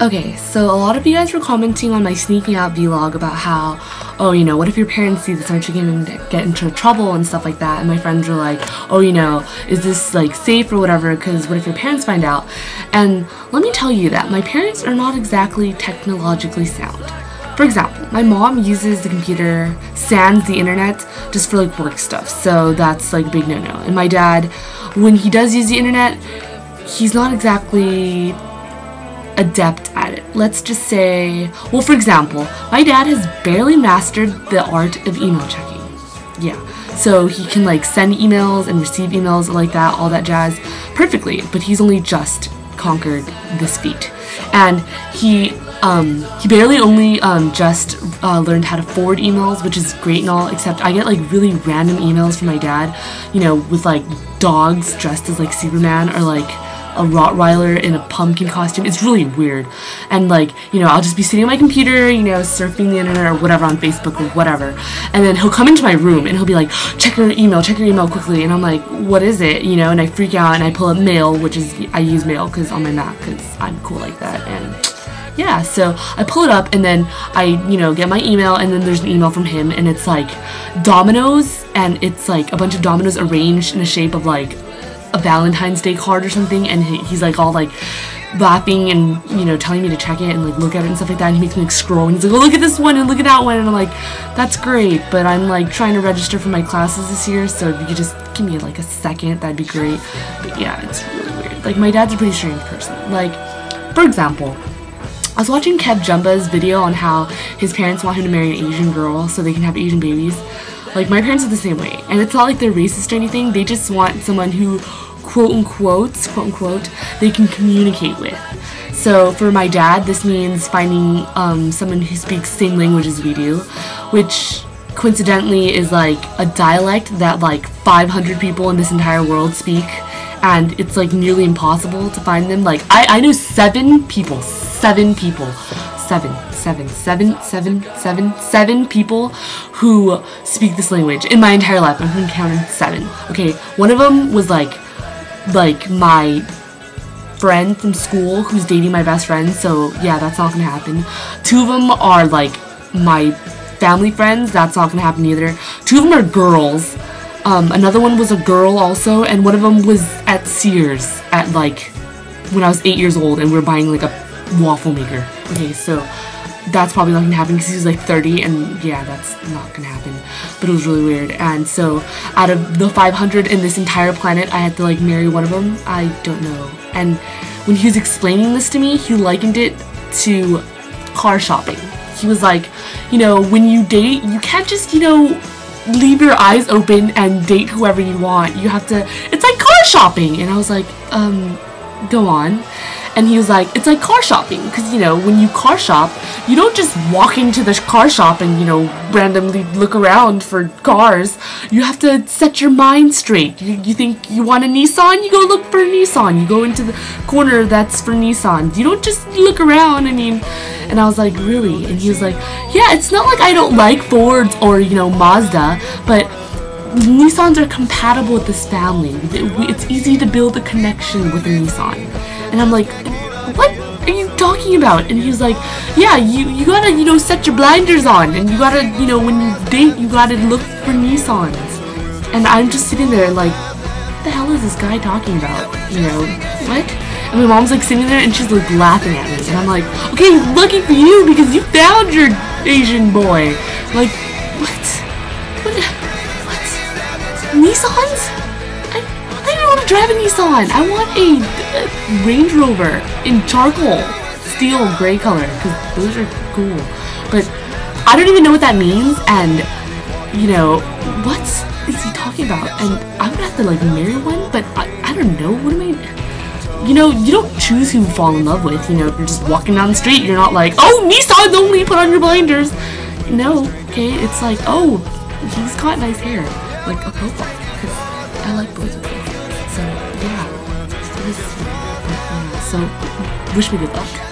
Okay, so a lot of you guys were commenting on my sneaking out vlog about how, oh, you know, what if your parents see this, aren't you gonna get into trouble and stuff like that? And my friends were like, oh, you know, is this like safe or whatever, because what if your parents find out? And let me tell you that my parents are not exactly technologically sound. For example, my mom uses the computer, sans the internet, just for like work stuff, so that's like a big no-no. And my dad, when he does use the internet, he's not exactly adept at it. Let's just say, well, for example, my dad has barely mastered the art of email checking. Yeah, so he can like send emails and receive emails like that, all that jazz, perfectly, but he's only just conquered this feat. And he barely only just learned how to forward emails, which is great and all, except I get like really random emails from my dad, you know, with like dogs dressed as like Superman or like a Rottweiler in a pumpkin costume. It's really weird. And like, you know, I'll just be sitting on my computer, you know, surfing the internet or whatever on Facebook or whatever, and then he'll come into my room and he'll be like, check your email quickly, and I'm like, what is it, you know, and I freak out and I pull up Mail, which is, I use Mail because on my Mac, because I'm cool like that. And yeah, so I pull it up and then I, you know, get my email, and then there's an email from him, and it's like dominoes, and it's like a bunch of dominoes arranged in a shape of like a Valentine's Day card or something, and he's like all like laughing and, you know, telling me to check it and like look at it and stuff like that, and he makes me like scroll, and he's like, oh, look at this one and look at that one, and I'm like, that's great, but I'm like trying to register for my classes this year, so if you could just give me like a second, that'd be great. But yeah, it's really weird. Like, my dad's a pretty strange person. Like, for example, I was watching Kev Jumba's video on how his parents want him to marry an Asian girl so they can have Asian babies. Like, my parents are the same way, and it's not like they're racist or anything, they just want someone who, quote unquote, they can communicate with. So for my dad, this means finding someone who speaks the same language as we do, which coincidentally is like a dialect that like 500 people in this entire world speak, and it's like nearly impossible to find them. Like, I know seven people who speak this language in my entire life. I'm counting 7. Okay, one of them was like my friend from school who's dating my best friend, so yeah, that's not gonna happen. 2 of them are like my family friends, that's not gonna happen either. 2 of them are girls. Another one was a girl also, and one of them was at Sears at like when I was 8 years old, and we were buying like a waffle maker. Okay, so that's probably not gonna happen because he's like 30, and yeah, that's not gonna happen. But it was really weird. And so out of the 500 in this entire planet, I had to like marry one of them. I don't know. And when he was explaining this to me, he likened it to car shopping. He was like, you know, when you date, you can't just, you know, leave your eyes open and date whoever you want. You have to, it's like car shopping. And I was like, go on. And he was like, it's like car shopping, because, you know, when you car shop, you don't just walk into the car shop and, you know, randomly look around for cars. You have to set your mind straight. You think you want a Nissan, you go look for a Nissan. You go into the corner that's for Nissan. You don't just look around, I mean. And I was like, really? And he was like, yeah, it's not like I don't like Fords or, you know, Mazda, but Nissans are compatible with this family. It's easy to build a connection with a Nissan. And I'm like, what are you talking about? And he was like, yeah, you gotta, you know, set your blinders on, and you gotta, you know, when you date, you gotta look for Nissans. And I'm just sitting there like, what the hell is this guy talking about? You know, what? And my mom's like sitting there and she's like laughing at me. And I'm like, okay, lucky for you because you found your Asian boy. Like, what? Nissans? I don't want to drive a Nissan. I want a Range Rover in charcoal, steel, gray color, because those are cool. But I don't even know what that means, and, you know, what is he talking about? And I would have to, like, marry one, but I don't know. What am I... You know, you don't choose who you fall in love with. You know, if you're just walking down the street, you're not like, oh, Nissans only, put on your blinders. No, okay, it's like, oh, he's got nice hair. Like a profile, because I like boys with profiles. So yeah, so wish me good luck.